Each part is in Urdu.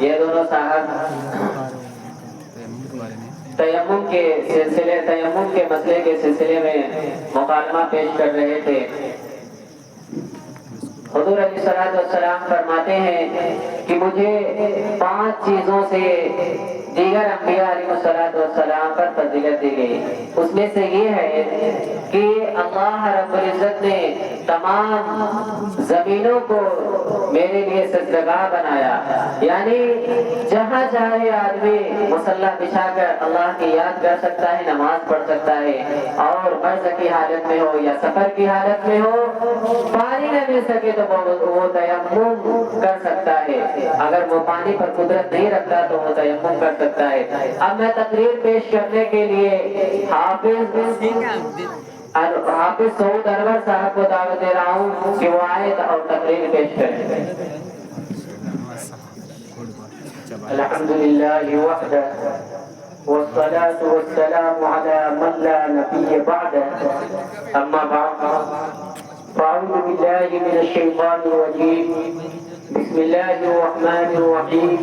یہ دونوں صاحب تیمم کے مسئلے کے سلسلے میں مکالمہ پیش کر رہے تھے۔ حضور علیہ السلام فرماتے ہیں کہ مجھے 5 چیزوں سے دیگر انبیاء علیہ السلام پر فضیلت دی گئی۔ اس میں سے یہ ہے کہ اللہ رب العزت نے تمام زمینوں کو میرے لیے سجدگاہ بنایا، یعنی جہاں چاہے آدمی مصلی بچھا کر اللہ کی یاد کر سکتا ہے، نماز پڑھ سکتا ہے، اور مرض کی حالت میں ہو یا سفر کی حالت میں ہو، پانی نہ مل سکے تو وہ تیمم کر سکتا ہے۔ اگر وہ پانی پر قدرت نہیں رکھتا تو وہ تیمم کر سکتا ہے۔ اب میں تقریر پیش کرنے کے لیے حافظ سعود انور صاحب کو دعوت دے رہا ہوں کہ وہ آئے اور تقریر پیش کریں۔ الحمدللہ وحدہ والصلاة والسلام على من لا نبي بعده، اما بعد فاعوذ بالله من الشيطان الرجيم، بسم الله الرحمن الرحيم،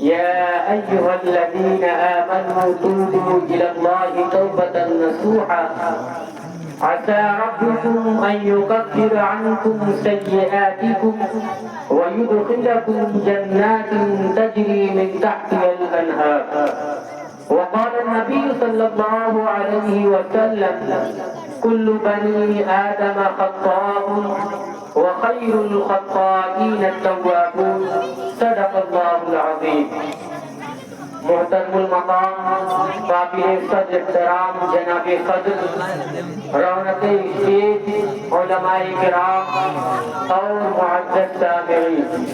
يا أيها الذين آمنوا توبوا إلى الله توبة نصوحا عسى ربكم أن يكفر عنكم سيئاتكم ويدخلكم جنات تجري من تحتها الأنهار، وقال النبي صلى الله عليه وسلم كل بني آدم خطاء وخير الخطائين التوابون، صدق الله العظيم۔ محترم المقام قابل صدر احترام جناب صدر، رونق اسٹیج، علماء کرام اور معزز سامعین،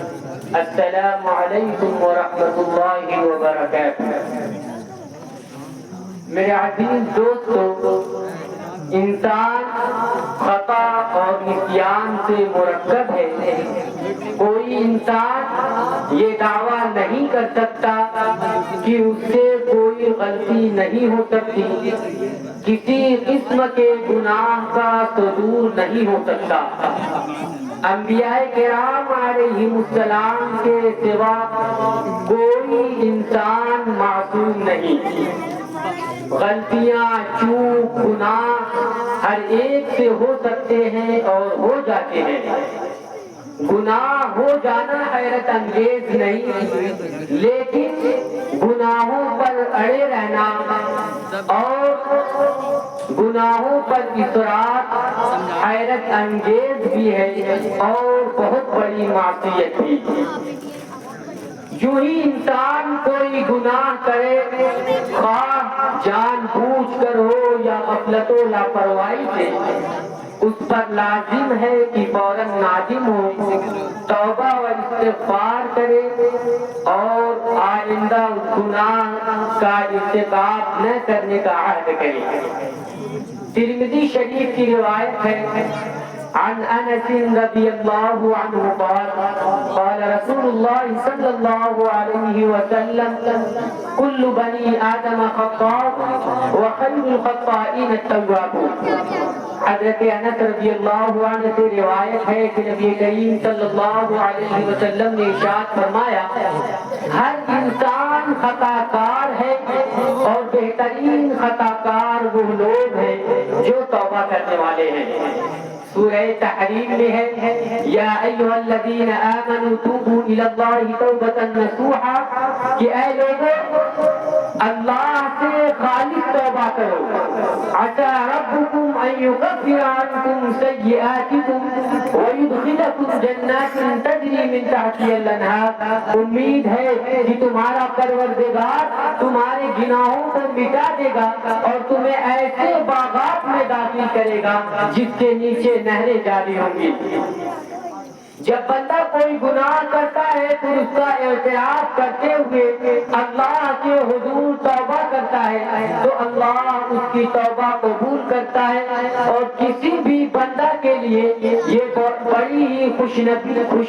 السلام علیکم ورحمۃ اللہ وبرکاتہ۔ میرے عزیز دوستو، انسان خطا اور نسیان سے مرکب ہے۔ کوئی انسان یہ دعویٰ نہیں کر سکتا کہ اس سے کوئی غلطی نہیں ہو سکتی، کسی قسم کے گناہ کا صدور نہیں ہو سکتا۔ انبیاء کرام علیہ السلام کے سوا کوئی انسان معصوم نہیں۔ غلطیاں، چوک، گناہ ہر ایک سے ہو سکتے ہیں اور ہو جاتے ہیں۔ گناہ ہو جانا حیرت انگیز نہیں، لیکن گناہوں پر اڑے رہنا اور گناہوں پر اصرار حیرت انگیز بھی ہے اور بہت بڑی معصیت بھی۔ یوں ہی انسان کوئی گناہ کرے، خواہ جان بوجھ کر ہو یا غفلت و لاپرواہی سے، اس پر لازم ہے کہ فوراً نادم ہو، توبہ و استغفار کرے اور آئندہ اس گناہ کا ارتکاب نہ کرنے کا عہد کرے۔ ترمذی شریف کی روایت ہے، عن انس رضی اللہ عنہ قال قال رسول اللہ صلی اللہ علیہ وسلم کل بنی آدم خطاء وخیر الخطائین التوابون۔ حضرت انس رضی اللہ عنہ سے روایت ہے کہ نبی کریم صلی اللہ علیہ وسلم نے ارشاد فرمایا، ہر انسان خطا کار ہے اور بہترین خطا کار وہ لوگ ہیں جو توبہ کرنے والے ہیں۔ سورہ تحریم میں ہے، یا ایھا الذین آمنوا توبوا الی اللہ توبۃ نصوحا، کہ اے لوگوں اللہ سے خالص توبہ کرو۔ عسى ربكم ان يكفر عنكم سيئاتكم ويدخلكم جنات تجري من تحتها الانهار، امید ہے کہ تمہارا پروردگار تمہارے گناہوں کو مٹا دے گا اور تمہیں ایسے باغات میں داخل کرے گا جس کے نیچے نہریں جاری ہوں گی۔ جب بندہ کوئی گناہ کرتا ہے تو اس کا اعتراف کرتے ہوئے اللہ کے حضور توبہ کرتا ہے تو اللہ اس کی توبہ قبول کرتا ہے، اور کسی بھی بندہ کے لیے یہ بڑی ہی خوش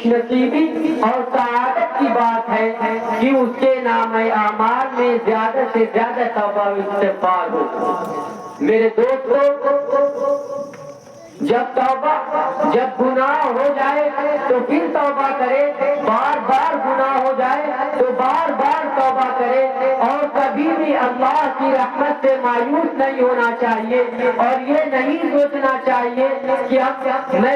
نصیبی اور سعادت کی بات ہے کہ اس کے نام اعمال میں زیادہ سے زیادہ توبہ و استغفار ہو۔ میرے دوستو، جب گناہ ہو جائے تو پھر توبہ کرے، بار بار گناہ ہو جائے اور کبھی بھی اللہ کی رحمت سے مایوس نہیں ہونا چاہیے، اور یہ نہیں سوچنا چاہیے کہ میں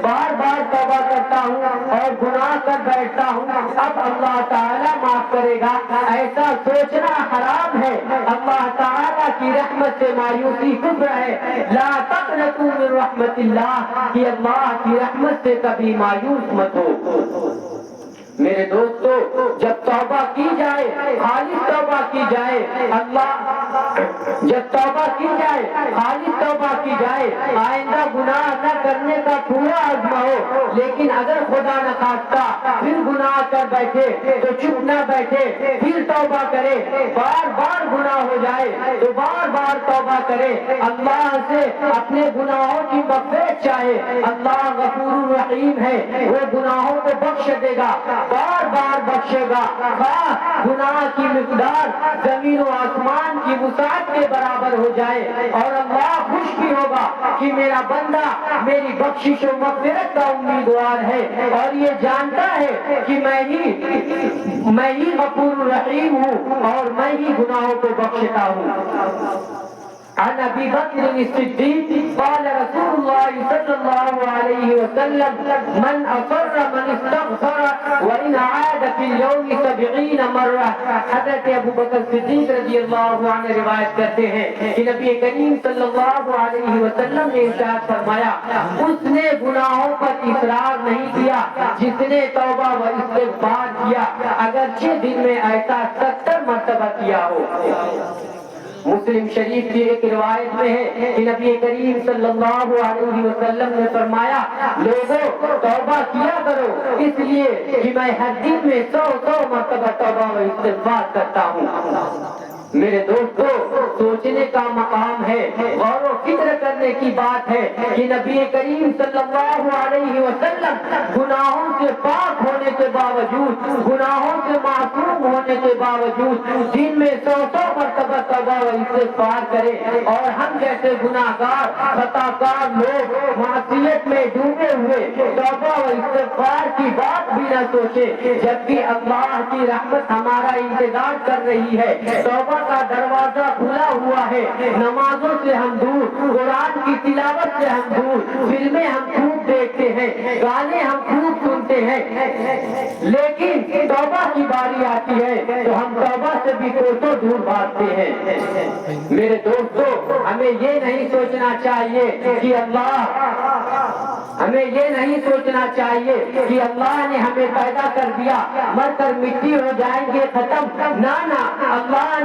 بار بار توبہ کرتا ہوں اور گناہ کر بیٹھتا ہوں اب اللہ تعالیٰ معاف کرے گا، ایسا سوچنا حرام ہے۔ اللہ تعالیٰ کی رحمت سے مایوسی کفر ہے۔ لا تقنطوا من رحمت اللہ، کہ اللہ کی رحمت سے کبھی مایوس مت ہو۔ میرے دوستو، جب توبہ کی جائے، خالص توبہ کی جائے، جب توبہ کی جائے، خالص توبہ کی جائے، آئندہ گناہ نہ کرنے کا پورا عزم ہو، لیکن اگر خدا نہ خواستہ پھر گناہ کر بیٹھے تو چپ نہ بیٹھے، پھر توبہ کرے، بار بار گناہ ہو جائے تو بار بار توبہ کرے، اللہ سے اپنے گناہوں کی مغفرت چاہے، اللہ غفور الرحیم ہے، وہ گناہوں کو بخش دے گا، بار بار بخشے گا، گناہ کی مقدار زمین و آسمان کی وسعت کے برابر ہو جائے، اور اللہ خوش بھی ہوگا کہ میرا بندہ میری بخشش و مغفرت کا امیدوار ہے، اور یہ جانتا ہے کہ میں ہی غفور الرحیم ہوں اور میں ہی گناہوں کو بخشتا ہوں۔ عن ابی بکر الصدیق قال رسول اللہ صلی اللہ علیہ وسلم من اصر من استغفر وان عاد فی اليوم 70 مرہ۔ حضرت ابو بکر صدیق رضی اللہ عنہ روایت کرتے ہیں کہ نبی کریم صلی اللہ علیہ وسلم نے ارشاد فرمایا، اس نے گناہوں پر اصرار نہیں کیا جس نے توبہ و استغفار کیا، اگرچہ دن میں ایسا 70 مرتبہ کیا ہو۔ مسلم شریف کی ایک روایت میں ہے کہ نبی کریم صلی اللہ علیہ وسلم نے فرمایا، لوگوں توبہ کیا کرو، اس لیے کہ میں ہر دن میں 100 مرتبہ توبہ و استغفار کرتا ہوں۔ میرے دوستو، سوچنے کا مقام ہے، غور و فکر کرنے کی بات ہے کہ نبی کریم صلی اللہ علیہ وسلم گناہوں سے پاک ہونے کے باوجود، گناہوں سے معصوم ہونے کے باوجود دن میں 100 مرتبہ توبہ و استغفار کرے، اور ہم جیسے گناہگار خطاکار لوگ معصیت میں ڈوبے ہوئے توبہ و استغفار کی بات بھی نہ سوچے، جبکہ اللہ کی رحمت ہمارا انتظار کر رہی ہے، توبہ کا دروازہ کھلا ہوا ہے، نمازوں سے ہم دور، قرآن کی تلاوت سے ہم دور، فلمیں ہم خوب دیکھتے ہیں، گانے ہم خوب سنتے ہیں، لیکن توبہ کی باری آتی ہے تو ہم توبہ سے بھی کوسوں دور بھاگتے ہیں۔ میرے دوستو، ہمیں یہ نہیں سوچنا چاہیے کہ ہمیں یہ نہیں سوچنا چاہیے کہ اللہ نے ہمیں پیدا کر دیا، مر کر مٹی ہو جائیں گے، ختم، نہ اللہ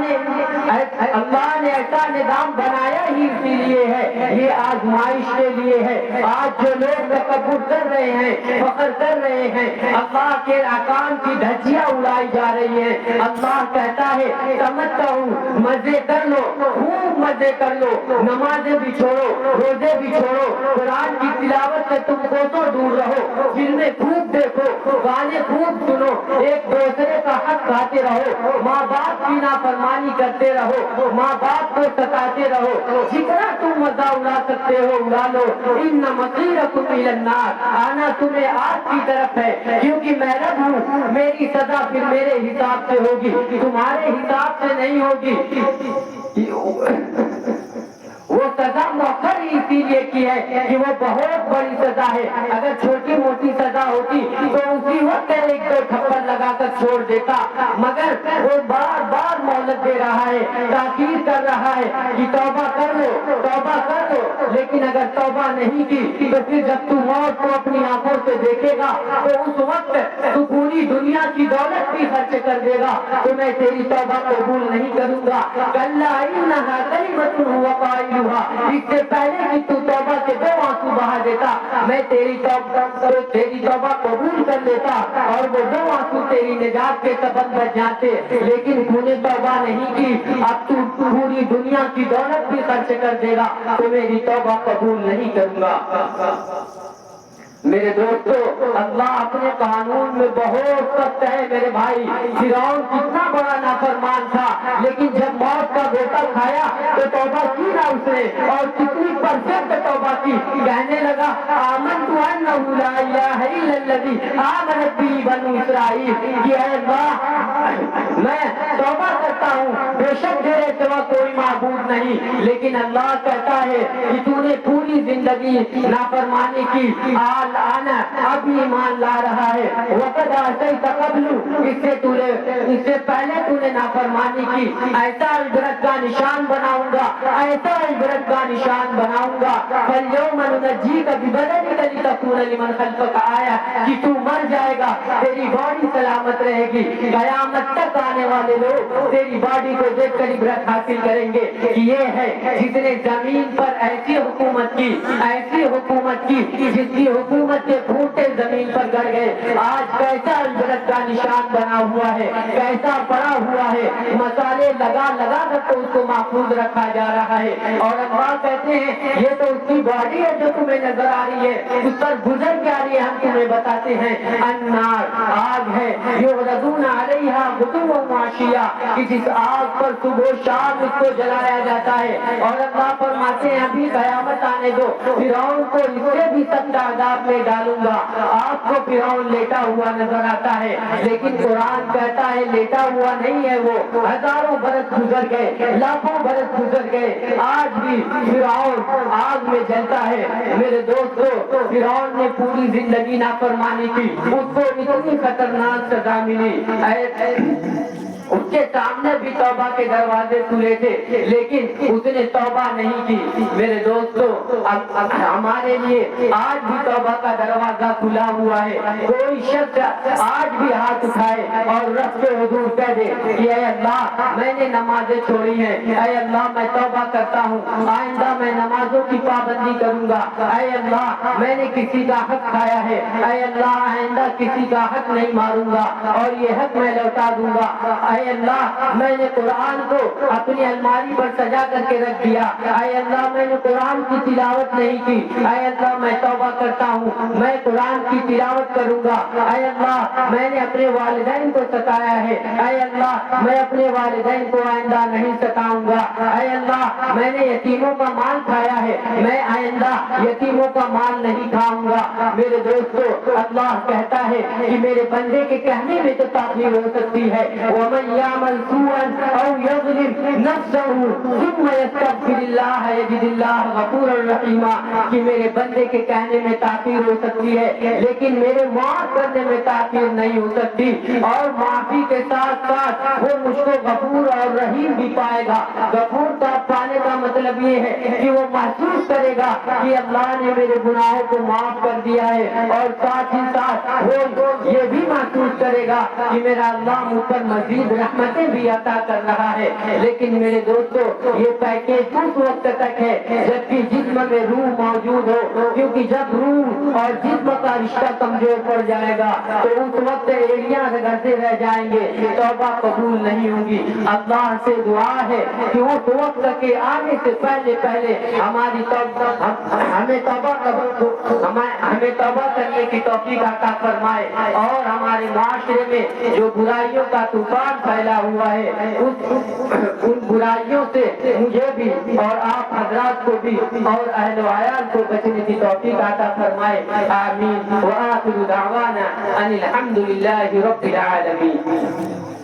نے ایسا نظام بنایا ہی اسی لیے ہے، یہ آزمائش کے لیے ہے۔ آج جو لوگ تکبر کر رہے ہیں، فخر کر رہے ہیں، اللہ کے احکام کی دھجیاں اڑائی جا رہی ہیں، اللہ کہتا ہے تمتعوا، مزے کر لو، خوب مزے کر لو، نمازیں بھی چھوڑو، روزے بھی چھوڑو، قرآن کی تلاوت سے تم کو تو دور رہو، فلمیں خوب دیکھو، گانے خوب سنو، ایک دوسرے کا حق کھاتے رہو، ماں باپ کی نافرمانی کرتے رہو، ماں باپ کو ستاتے رہو، جتنا تم مزہ اڑا سکتے ہو اڑا لو، ان مصیرکم الی النار، آنا تمہیں آگ کی طرف ہے، کیونکہ میں رب ہوں، میری سزا پھر میرے حساب سے ہوگی، تمہارے حساب سے نہیں ہوگی۔ وہ سزا مؤخر ہی اسی لیے کی ہے کہ وہ بہت بڑی سزا ہے، اگر چھوٹی موٹی سزا ہوتی تو اسی وقت ایک دو تھپڑ لگا کر چھوڑ دیتا، مگر وہ بار بار مہلت دے رہا ہے، تاکید کر رہا ہے کہ توبہ کر لو، توبہ کر لو، لیکن اگر توبہ نہیں کی تو پھر جب تو موت کو اپنی آنکھوں سے دیکھے گا تو اس وقت تو پوری دنیا کی دولت بھی خرچ کر دے گا تو میں تیری توبہ قبول نہیں کروں گا۔ کلا انہا کلمۃ هو قائلھا، اس سے پہلے کہ تو توبہ کے 2 آنسو بہا دیتا میں تیری توبہ قبول کر لیتا اور وہ 2 آنسو تیری نجات کے سبب بن جاتے، لیکن تو نے توبہ نہیں کی، اب تو پوری دنیا کی دولت بھی خرچ کر دے گا تو میری توبہ قبول نہیں کروں گا۔ میرے دوستو، اللہ اپنے قانون میں بہت سخت ہے میرے بھائی۔ فرعون کتنا بڑا نافرمان تھا، لیکن جب موت کا گوتا کھایا تو توبہ کی نہ اس نے، اور کتنی پرفیکٹ توبہ کی، کہنے لگا آمنت انہ لا الہ الا الذی آمنت بہ بنو اسرائیل، کہ اے اللہ میں توبہ کرتا کرتا ہوں بے شک تیرے سوا کوئی معبود نہیں، لیکن اللہ کہتا ہے کہ تو نے پوری زندگی نافرمانی کی، آن اب ایمان لا رہا ہے، وقت ایسے قبل اس سے پہلے تو نے نافرمانی کی، ایسا عبرت کا نشان بناؤں گا، ایسا عبرت کا نشان بناؤں گا، فَالْيَوْمَ نُنَجِّيكَ بِبَدَنِكَ لِتَكُونَ لِمَنْ خَلْفَكَ آیَةً، کہ تو مر جائے گا تیری باڈی سلامت رہے گی، قیامت تک آنے والے لوگ تیری باڈی کو دیکھ کر عبرت حاصل کریں گے کہ یہ ہے جس نے زمین پر ایسی حکومت کی، ایسی حکومت کی جس کی حکومت کے پھوٹے زمین پر گڑ گئے، آج کیسا عبرت کا نشان بنا ہوا ہے، کیسا پڑا ہوا ہے، مسالے لگا لگا کر تو اس کو محفوظ رکھا جا رہا ہے، اور اللہ کہتے ہیں یہ تو اس کی باڈی ہے جو تمہیں نظر آ رہی ہے، اس پر گزر کے آ رہی ہے، ہم تمہیں بتاتے ہیں النار آگ ہے، یعرضون علیہا غدوا وعشیا، کہ جس آگ پر صبح و شام اس کو جلایا جاتا ہے، اور اللہ فرماتے ہیں ابھی قیامت آنے دو، فرعون کو اس سے بھی سخت عذاب میں ڈالوں گا، آپ کو فرعون لیٹا ہوا نظر آتا ہے، لیکن قرآن کہتا ہے لیٹا ہوا نہیں ہے وہ، ہزاروں برس گزر گئے، لاکھوں برس گزر گئے، آج بھی فرعون آگ میں جلتا ہے۔ میرے دوستو فرعون نے پوری زندگی نافرمانی کی، اس کو اتنی خطرناک سزا ملی، اس کے سامنے بھی توبہ کے دروازے کھلے تھے لیکن اس نے توبہ نہیں کی۔ میرے دوستو ہمارے لیے آج بھی توبہ کا دروازہ کھلا ہوا ہے، کوئی شخص آج بھی ہاتھ اٹھائے اور رب سے حضور کہہ دے کہ اے اللہ میں نے نمازیں چھوڑی ہیں، اے اللہ میں توبہ کرتا ہوں، آئندہ میں نمازوں کی پابندی کروں گا، اے اللہ میں نے کسی کا حق کھایا ہے، اے اللہ آئندہ کسی کا حق نہیں ماروں گا اور یہ حق میں لوٹا دوں گا، اے اللہ میں نے قرآن کو اپنی الماری پر سجا کر کے رکھ دیا، اے اللہ میں نے قرآن کی تلاوت نہیں کی، اے اللہ میں توبہ کرتا ہوں، میں قرآن کی تلاوت کروں گا، اے اللہ میں نے اپنے والدین کو ستایا ہے، اے اللہ میں اپنے والدین کو آئندہ نہیں ستاؤں گا، اے اللہ میں نے یتیموں کا مال کھایا ہے، میں آئندہ یتیموں کا مال نہیں کھاؤں گا۔ میرے دوستو اللہ کہتا ہے کہ میرے بندے کے کہنے میں تو تاخیر ہو سکتی ہے، وَمَنْ يَعْمَلْ سُوءًا أَوْ يَظْلِمْ نَفْسَهُ ثُمَّ يَسْتَغْفِرِ اللَّهَ يَجِدِ اللَّهَ غَفُورًا رَحِيمًا، کہ میرے بندے کے کہنے میں تاخیر ہو سکتی ہے لیکن میرے معاف کرنے میں تاخیر نہیں ہو سکتی، اور معافی کے ساتھ ساتھ وہ مجھ کو غفور اور رحیم بھی پائے گا۔ غفور کا پانے کا مطلب یہ ہے کہ وہ محسوس کرے گا کہ اللہ نے میرے گناہوں کو معاف کر دیا ہے، اور ساتھ ہی ساتھ وہ یہ بھی محسوس کرے گا کہ میرا اللہ مجھ پر مزید رحمتیں بھی عطا کر رہا ہے۔ لیکن میرے دوستو یہ پیکیج اس وقت تک ہے جبکہ جسم میں روح موجود ہو، کیونکہ جب روح اور جسم کا رشتہ کمزور پڑ جائے گا تو اس وقت ایڑیاں گھسے رہ جائیں گے، توبہ قبول نہیں ہوگی۔ اللہ سے دعا ہے کہ اس وقت کے آنے سے پہلے ہماری ہمیں توبہ کرنے کی توفیق عطا فرمائے، اور ہمارے معاشرے میں جو برائیوں کا طوفان پھیلا ہوا ہے ان برائیوں سے مجھے بھی اور آپ حضرات کو بھی اور اہل و عیال کو بچنے کی توفیق عطا فرمائے، آمین۔ وآخر دعوانا ان الحمد للہ رب العالمین۔